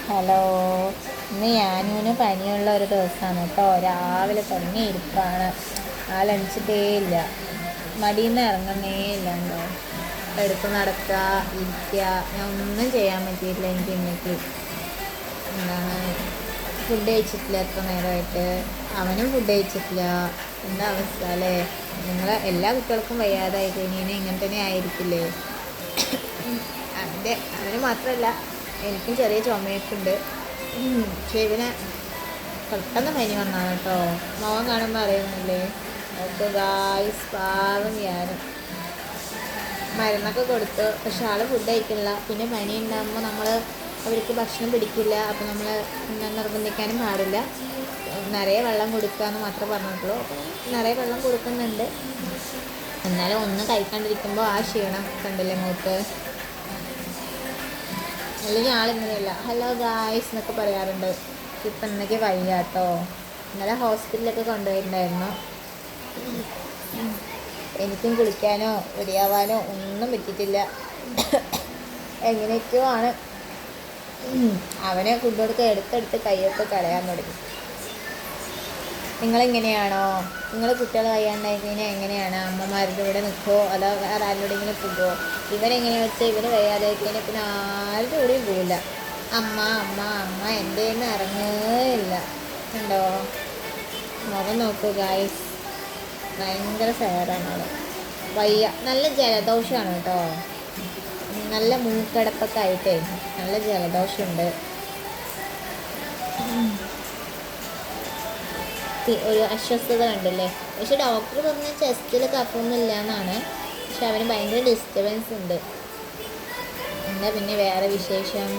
Hello. ഇന്ന് ഞാനൂന് പനിയുള്ള ഒരു ദിവസമാണ് കേട്ടോ. രാവിലെ തുടങ്ങി ഇരിപ്പാണ്. ആളെണിച്ചിട്ടേ ഇല്ല, മടിയിൽ നിന്ന് ഇറങ്ങുന്നേ ഇല്ല. ഉണ്ടോ എടുത്ത് നടക്കുക, ഇരിക്കുക, ഞാൻ ഒന്നും ചെയ്യാൻ പറ്റിയിട്ടില്ല. എനിക്ക് ഇന്നേക്ക് എന്താണ് ഫുഡ് കഴിച്ചിട്ടില്ല എത്ര നേരമായിട്ട്. അവനും ഫുഡ് കഴിച്ചിട്ടില്ല. എന്താ അവസ്ഥ അല്ലേ? നിങ്ങളെ എല്ലാ കുട്ടികൾക്കും വയ്യാതായി കഴിഞ്ഞാൽ ഇങ്ങനെ തന്നെ ആയിരിക്കില്ലേ? അവന് മാത്രമല്ല, എനിക്കും ചെറിയ ചുമയൊക്കെ ഉണ്ട്. പക്ഷേ ഇവന് പെട്ടെന്ന് പനി വന്നാണ് കേട്ടോ. മുഖം കാണുമ്പോൾ അറിയുന്നില്ലേ? ഓക്കെ ഗായ്സ്, പാവം ഞാനും മരുന്നൊക്കെ കൊടുത്തു. പക്ഷെ ആൾ ഫുഡ് കഴിക്കില്ല. പിന്നെ പനി ഉണ്ടാകുമ്പോൾ നമ്മൾ അവർക്ക് ഭക്ഷണം പിടിക്കില്ല. അപ്പോൾ നമ്മൾ നിർബന്ധിക്കാനും പാടില്ല. നിറയെ വെള്ളം കൊടുക്കുക എന്ന് മാത്രമേ പറഞ്ഞിട്ടുള്ളൂ. അപ്പോൾ നിറയെ വെള്ളം കൊടുക്കുന്നുണ്ട്. എന്നാലും ഒന്നും കഴിക്കാണ്ടിരിക്കുമ്പോൾ ആ ക്ഷീണം കണ്ടില്ലേ മുഖത്ത്. അല്ലെങ്കിൽ ആളിങ്ങനെയല്ല ഹലോ ഗായ്സ് എന്നൊക്കെ പറയാറുണ്ട്. ഇപ്പം ഇന്നേക്ക് വയ്യ കേട്ടോ. ഇന്നലെ ഹോസ്പിറ്റലിലൊക്കെ കൊണ്ടുപോയിട്ടുണ്ടായിരുന്നു. എനിക്കും കുളിക്കാനോ റെഡിയാവാനോ ഒന്നും പറ്റിയിട്ടില്ല. എങ്ങനെയൊക്കെയോ ആണ്. അവനെ ഫുഡ് കൊടുക്കുക, എടുത്തെടുത്ത് കൈയൊക്കെ കളയാൻ തുടങ്ങി. നിങ്ങളെങ്ങനെയാണോ? നിങ്ങൾ കുട്ടികൾ വയ്യാണ്ടായി കഴിഞ്ഞാൽ എങ്ങനെയാണ്? അമ്മമാരുടെ കൂടെ നിൽക്കുമോ അതോ വേറെ ആരുടെ ഇങ്ങനെ പോകുമോ? ഇവനെങ്ങനെയാ വെച്ചാൽ ഇവന് വയ്യാതായി കഴിഞ്ഞാൽ പിന്നെ ആരുടെ കൂടെയും പോവില്ല. അമ്മ അമ്മ അമ്മ എൻ്റെ നിന്ന് ഇറങ്ങുകയില്ല. ഉണ്ടോ? മുഖം നോക്കൂ ഗായ്സ്, ഭയങ്കര സാഡാണ് ആൾ. വയ്യ, നല്ല ജലദോഷമാണ് കേട്ടോ. നല്ല മൂക്കടപ്പൊക്കെ ആയിട്ടേ നല്ല ജലദോഷമുണ്ട്. ഒരു അസ്വസ്ഥത കണ്ടില്ലേ? പക്ഷെ ഡോക്ടർ പറഞ്ഞ ചെസ്റ്റിൽ കഫൊന്നും ഇല്ല എന്നാണ്. പക്ഷെ അവന് ഭയങ്കര ഡിസ്റ്റർബൻസ് ഉണ്ട്. എന്താ പിന്നെ വേറെ വിശേഷം?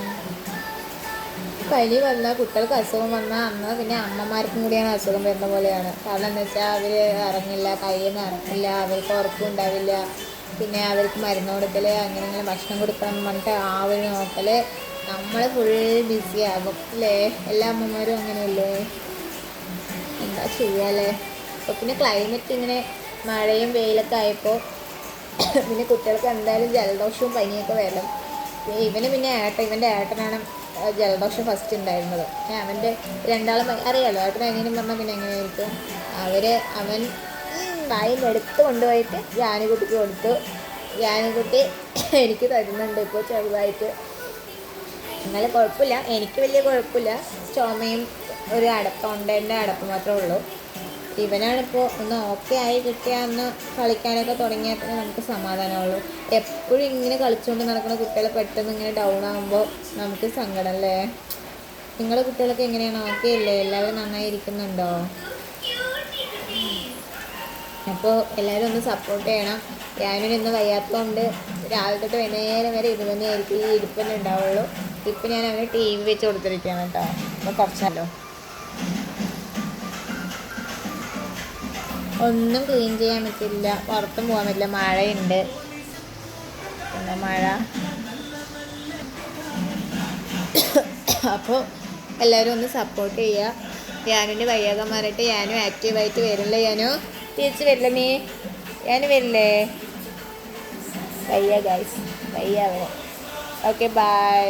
പനി വന്നാൽ കുട്ടികൾക്ക് അസുഖം വന്നാൽ അന്ന് പിന്നെ അമ്മമാർക്കും കൂടിയാണ് അസുഖം വരുന്ന പോലെയാണ്. കാരണം എന്താ വെച്ചാൽ അവർ ഇറങ്ങില്ല, കയ്യിൽ നിന്ന് ഇറങ്ങില്ല, അവർക്ക് ഉറക്കം ഉണ്ടാവില്ല. പിന്നെ അവർക്ക് മരുന്ന് കൊടുക്കൽ, അങ്ങനെ ഇങ്ങനെ ഭക്ഷണം കൊടുക്കണം എന്ന് പറഞ്ഞിട്ട് ആ ഒരു നോക്കൽ, നമ്മൾ ഫുൾ ബിസി ആകും അല്ലേ? എല്ലാ അമ്മമാരും അങ്ങനെയല്ലേ? എന്താ ചെയ്യാല്ലേ? അപ്പോൾ പിന്നെ ക്ലൈമറ്റ് ഇങ്ങനെ മഴയും വെയിലൊക്കെ ആയപ്പോൾ പിന്നെ കുട്ടികൾക്ക് എന്തായാലും ജലദോഷവും പനിയൊക്കെ വരണം. പിന്നെ ഇവൻ്റെ ഏട്ടനാണ് ജലദോഷം ഫസ്റ്റ് ഉണ്ടായിരുന്നത്. അവൻ്റെ രണ്ടാളും അറിയാമല്ലോ, ഏട്ടൻ എങ്ങനെയും പറഞ്ഞാൽ പിന്നെ എങ്ങനെയായിരിക്കും. അവൻ വായിൽ എടുത്ത് കൊണ്ടുപോയിട്ട് ജാനുകുട്ടിക്ക് കൊടുത്തു. ജാനുകുട്ടി എനിക്ക് തരുന്നുണ്ട് ഇപ്പോൾ ചെറുതായിട്ട്. എന്നാലും കുഴപ്പമില്ല, എനിക്ക് വലിയ കുഴപ്പമില്ല. ചുമയും ഒരു തൊണ്ടേൻ്റെ അടപ്പ് മാത്രമേ ഉള്ളൂ. ഇവനാണിപ്പോൾ ഒന്ന് ഓക്കെ ആയി കിട്ടിയാൽ ഒന്ന് കളിക്കാനൊക്കെ തുടങ്ങിയാൽ തന്നെ നമുക്ക് സമാധാനമുള്ളൂ. എപ്പോഴും ഇങ്ങനെ കളിച്ചുകൊണ്ട് നടക്കുന്ന കുട്ടികളെ പെട്ടെന്ന് ഇങ്ങനെ ഡൗൺ ആകുമ്പോൾ നമുക്ക് സങ്കടം അല്ലേ? നിങ്ങളുടെ കുട്ടികളൊക്കെ എങ്ങനെയാണ്? ഓക്കെ അല്ലേ? എല്ലാവരും നന്നായി ഇരിക്കുന്നുണ്ടോ? അപ്പോൾ എല്ലാവരും ഒന്ന് സപ്പോർട്ട് ചെയ്യണം. ഞാനും ഇന്ന് വയ്യാത്തതുകൊണ്ട് രാവിലെ തൊട്ട് വൈകുന്നേരം വരെ ഇത് തന്നെയായിരിക്കും, ഈ ഇരിപ്പന്നെ ഉണ്ടാവുള്ളൂ. ഇപ്പം ഞാൻ അവന് TV വെച്ച് കൊടുത്തിരിക്കുകയാണ് കേട്ടോ. അപ്പോൾ കുറച്ചല്ലോ ഒന്നും ക്ലീൻ ചെയ്യാൻ പറ്റില്ല, പുറത്തും പോകാൻ പറ്റില്ല, മഴയുണ്ട്. പിന്നെ മഴ. അപ്പോൾ എല്ലാവരും ഒന്ന് സപ്പോർട്ട് ചെയ്യുക. ഞാനിൻ്റെ വയ്യാകം മാറിയിട്ട് ഞാനും ആക്റ്റീവായിട്ട് വരില്ല. ഞാനും തിരിച്ച് വരില്ല. ഞാൻ വരില്ലേ? വയ്യ ഗൈസ്, വയ്യ അവന്. Okay, by.